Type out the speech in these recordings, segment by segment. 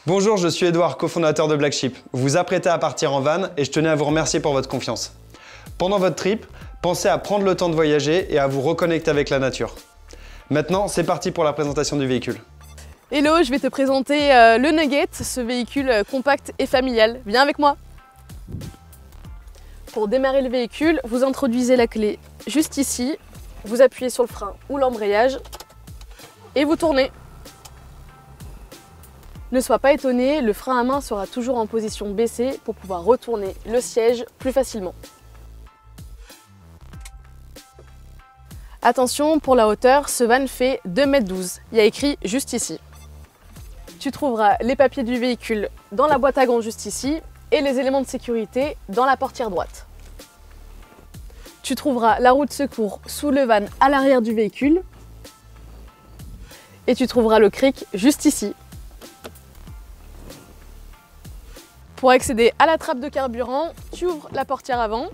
Bonjour, je suis Edouard, cofondateur de Black Sheep. Vous vous apprêtez à partir en van et je tenais à vous remercier pour votre confiance. Pendant votre trip, pensez à prendre le temps de voyager et à vous reconnecter avec la nature. Maintenant, c'est parti pour la présentation du véhicule. Hello, je vais te présenter le Nugget, ce véhicule compact et familial. Viens avec moi. Pour démarrer le véhicule, vous introduisez la clé juste ici, vous appuyez sur le frein ou l'embrayage et vous tournez. Ne sois pas étonné, le frein à main sera toujours en position baissée pour pouvoir retourner le siège plus facilement. Attention, pour la hauteur, ce van fait 2,12 m. Il y a écrit juste ici. Tu trouveras les papiers du véhicule dans la boîte à gants juste ici et les éléments de sécurité dans la portière droite. Tu trouveras la roue de secours sous le van à l'arrière du véhicule et tu trouveras le cric juste ici. Pour accéder à la trappe de carburant, tu ouvres la portière avant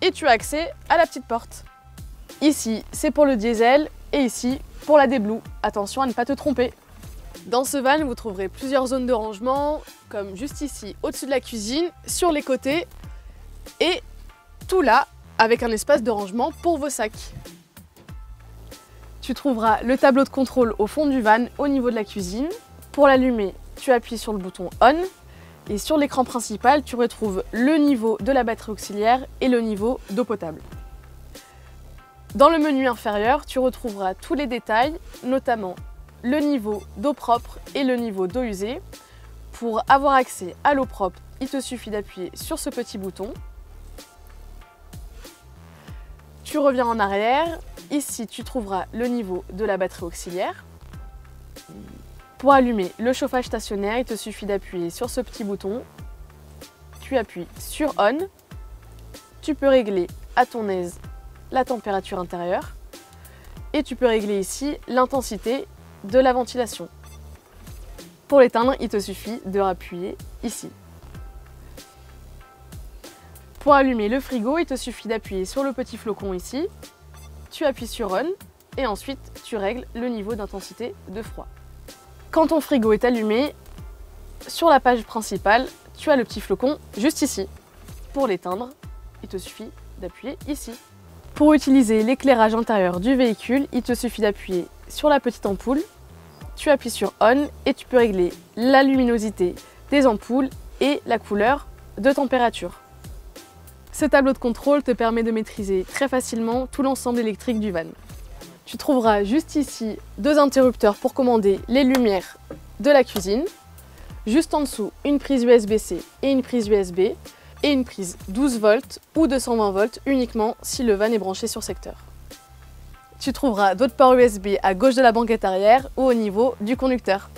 et tu as accès à la petite porte. Ici, c'est pour le diesel et ici, pour la D-Blue. Attention à ne pas te tromper. Dans ce van, vous trouverez plusieurs zones de rangement, comme juste ici, au-dessus de la cuisine, sur les côtés et tout là, avec un espace de rangement pour vos sacs. Tu trouveras le tableau de contrôle au fond du van, au niveau de la cuisine. Pour l'allumer, tu appuies sur le bouton ON et sur l'écran principal, tu retrouves le niveau de la batterie auxiliaire et le niveau d'eau potable. Dans le menu inférieur, tu retrouveras tous les détails, notamment le niveau d'eau propre et le niveau d'eau usée. Pour avoir accès à l'eau propre, il te suffit d'appuyer sur ce petit bouton. Tu reviens en arrière. Ici, tu trouveras le niveau de la batterie auxiliaire. Pour allumer le chauffage stationnaire, il te suffit d'appuyer sur ce petit bouton. Tu appuies sur ON. Tu peux régler à ton aise la température intérieure et tu peux régler ici l'intensité de la ventilation. Pour l'éteindre, il te suffit de appuyer ici. Pour allumer le frigo, il te suffit d'appuyer sur le petit flocon ici. Tu appuies sur ON et ensuite tu règles le niveau d'intensité de froid. Quand ton frigo est allumé, sur la page principale, tu as le petit flocon juste ici. Pour l'éteindre, il te suffit d'appuyer ici. Pour utiliser l'éclairage intérieur du véhicule, il te suffit d'appuyer sur la petite ampoule, tu appuies sur ON et tu peux régler la luminosité des ampoules et la couleur de température. Ce tableau de contrôle te permet de maîtriser très facilement tout l'ensemble électrique du van. Tu trouveras juste ici deux interrupteurs pour commander les lumières de la cuisine. Juste en dessous, une prise USB-C et une prise USB et une prise 12 volts ou 220 volts uniquement si le van est branché sur secteur. Tu trouveras d'autres ports USB à gauche de la banquette arrière ou au niveau du conducteur.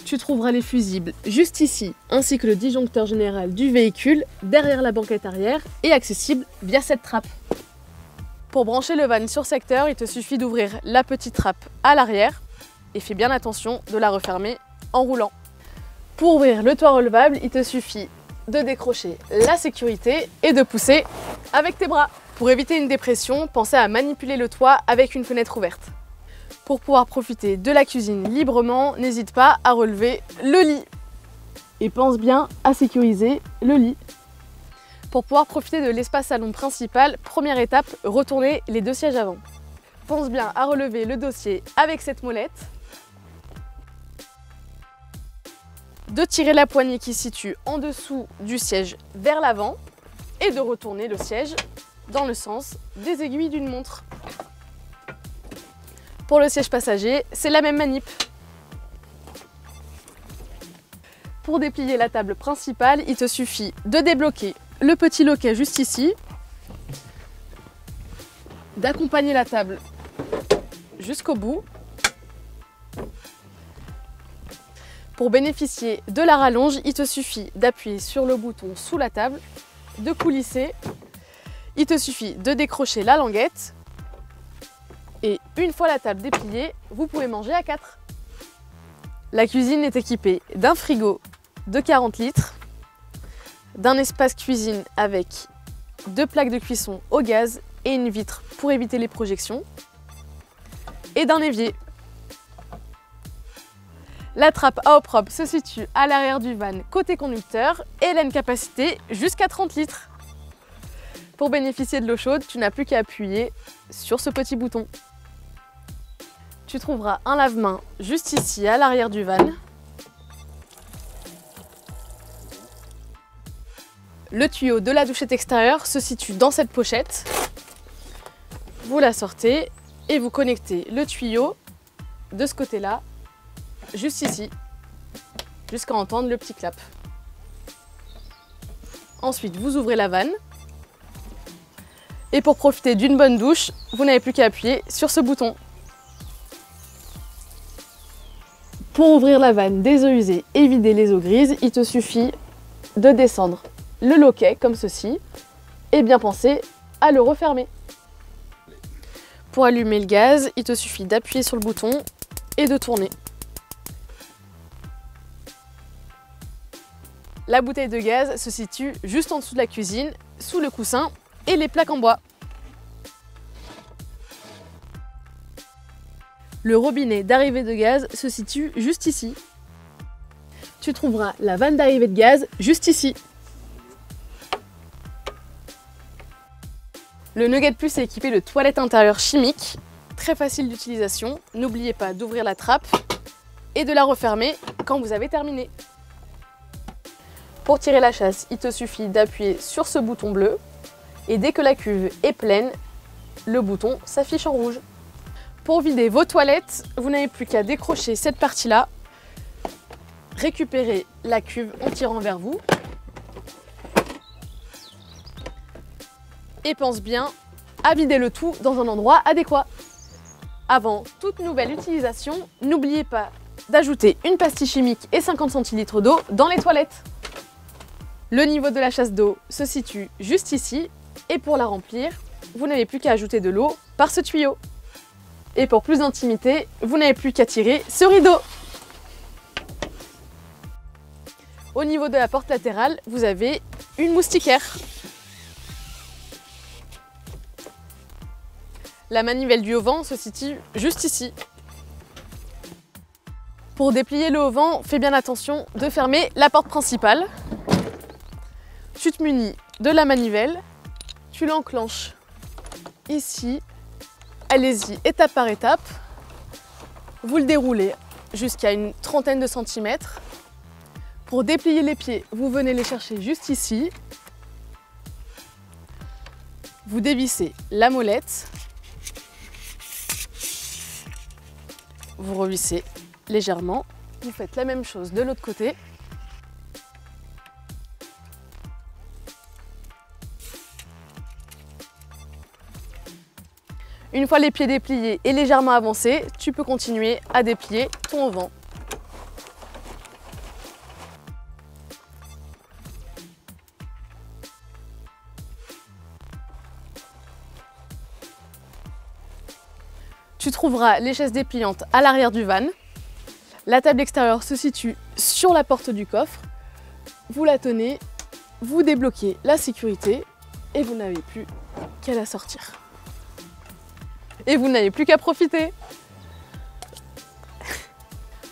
Tu trouveras les fusibles juste ici ainsi que le disjoncteur général du véhicule derrière la banquette arrière et accessible via cette trappe. Pour brancher le van sur secteur, il te suffit d'ouvrir la petite trappe à l'arrière et fais bien attention de la refermer en roulant. Pour ouvrir le toit relevable, il te suffit de décrocher la sécurité et de pousser avec tes bras. Pour éviter une dépression, pensez à manipuler le toit avec une fenêtre ouverte. Pour pouvoir profiter de la cuisine librement, n'hésite pas à relever le lit. Et pense bien à sécuriser le lit. Pour pouvoir profiter de l'espace salon principal, première étape, retourner les deux sièges avant. Pense bien à relever le dossier avec cette molette, de tirer la poignée qui se situe en dessous du siège vers l'avant et de retourner le siège dans le sens des aiguilles d'une montre. Pour le siège passager, c'est la même manip. Pour déplier la table principale, il te suffit de débloquer le petit loquet juste ici, d'accompagner la table jusqu'au bout. Pour bénéficier de la rallonge, il te suffit d'appuyer sur le bouton sous la table, de coulisser. Il te suffit de décrocher la languette et une fois la table dépliée, vous pouvez manger à 4. La cuisine est équipée d'un frigo de 40 litres, d'un espace cuisine avec 2 plaques de cuisson au gaz et une vitre pour éviter les projections, et d'un évier. La trappe à eau propre se situe à l'arrière du van côté conducteur et elle a une capacité jusqu'à 30 litres. Pour bénéficier de l'eau chaude, tu n'as plus qu'à appuyer sur ce petit bouton. Tu trouveras un lave-mains juste ici à l'arrière du van. Le tuyau de la douchette extérieure se situe dans cette pochette. Vous la sortez et vous connectez le tuyau de ce côté-là, juste ici, jusqu'à entendre le petit clap. Ensuite, vous ouvrez la vanne. Et pour profiter d'une bonne douche, vous n'avez plus qu'à appuyer sur ce bouton. Pour ouvrir la vanne des eaux usées et vider les eaux grises, il te suffit de descendre le loquet comme ceci et bien penser à le refermer. Pour allumer le gaz, il te suffit d'appuyer sur le bouton et de tourner. La bouteille de gaz se situe juste en dessous de la cuisine, sous le coussin et les plaques en bois. Le robinet d'arrivée de gaz se situe juste ici. Tu trouveras la vanne d'arrivée de gaz juste ici. Le Nugget Plus est équipé de toilettes intérieures chimiques, très facile d'utilisation. N'oubliez pas d'ouvrir la trappe et de la refermer quand vous avez terminé. Pour tirer la chasse, il te suffit d'appuyer sur ce bouton bleu et dès que la cuve est pleine, le bouton s'affiche en rouge. Pour vider vos toilettes, vous n'avez plus qu'à décrocher cette partie-là, récupérer la cuve en tirant vers vous et pense bien à vider le tout dans un endroit adéquat. Avant toute nouvelle utilisation, n'oubliez pas d'ajouter une pastille chimique et 50 centilitres d'eau dans les toilettes. Le niveau de la chasse d'eau se situe juste ici et pour la remplir, vous n'avez plus qu'à ajouter de l'eau par ce tuyau. Et pour plus d'intimité, vous n'avez plus qu'à tirer ce rideau. Au niveau de la porte latérale, vous avez une moustiquaire. La manivelle du haut-vent se situe juste ici. Pour déplier le haut-vent, fais bien attention de fermer la porte principale. Tu te munis de la manivelle, tu l'enclenches ici. Allez-y étape par étape. Vous le déroulez jusqu'à une trentaine de centimètres. Pour déplier les pieds, vous venez les chercher juste ici. Vous dévissez la molette. Vous revissez légèrement. Vous faites la même chose de l'autre côté. Une fois les pieds dépliés et légèrement avancés, tu peux continuer à déplier ton auvent. Tu trouveras les chaises dépliantes à l'arrière du van. La table extérieure se situe sur la porte du coffre. Vous la tenez, vous débloquez la sécurité et vous n'avez plus qu'à la sortir. Et vous n'avez plus qu'à profiter.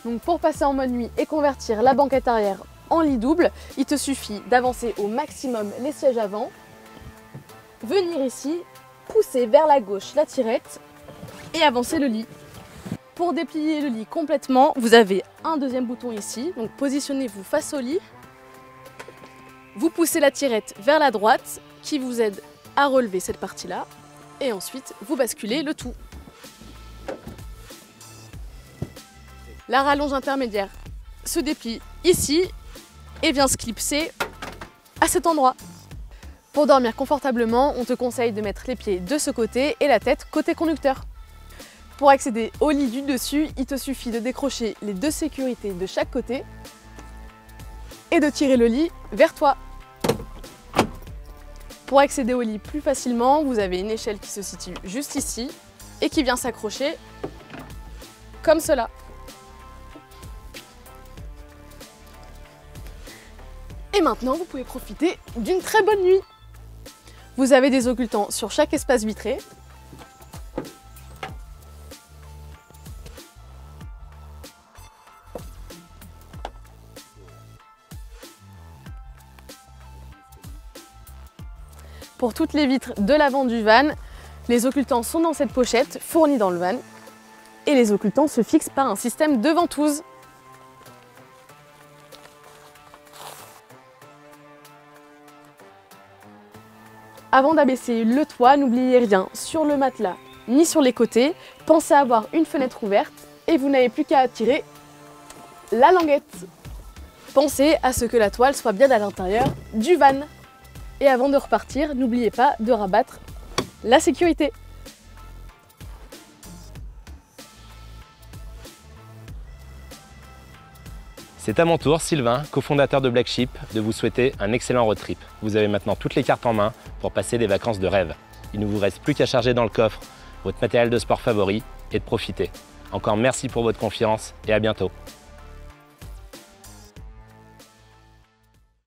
Donc pour passer en mode nuit et convertir la banquette arrière en lit double, il te suffit d'avancer au maximum les sièges avant, venir ici, pousser vers la gauche la tirette et avancer le lit. Pour déplier le lit complètement, vous avez un deuxième bouton ici, donc positionnez-vous face au lit. Vous poussez la tirette vers la droite qui vous aide à relever cette partie-là. Et ensuite, vous basculez le tout. La rallonge intermédiaire se déplie ici et vient se clipser à cet endroit. Pour dormir confortablement, on te conseille de mettre les pieds de ce côté et la tête côté conducteur. Pour accéder au lit du dessus, il te suffit de décrocher les deux sécurités de chaque côté et de tirer le lit vers toi. Pour accéder au lit plus facilement, vous avez une échelle qui se situe juste ici et qui vient s'accrocher comme cela. Et maintenant, vous pouvez profiter d'une très bonne nuit. Vous avez des occultants sur chaque espace vitré. Pour toutes les vitres de l'avant du van, les occultants sont dans cette pochette fournie dans le van et les occultants se fixent par un système de ventouse. Avant d'abaisser le toit, n'oubliez rien sur le matelas ni sur les côtés. Pensez à avoir une fenêtre ouverte et vous n'avez plus qu'à attirer la languette. Pensez à ce que la toile soit bien à l'intérieur du van. Et avant de repartir, n'oubliez pas de rabattre la sécurité. C'est à mon tour, Sylvain, cofondateur de Black Sheep, de vous souhaiter un excellent road trip. Vous avez maintenant toutes les cartes en main pour passer des vacances de rêve. Il ne vous reste plus qu'à charger dans le coffre votre matériel de sport favori et de profiter. Encore merci pour votre confiance et à bientôt.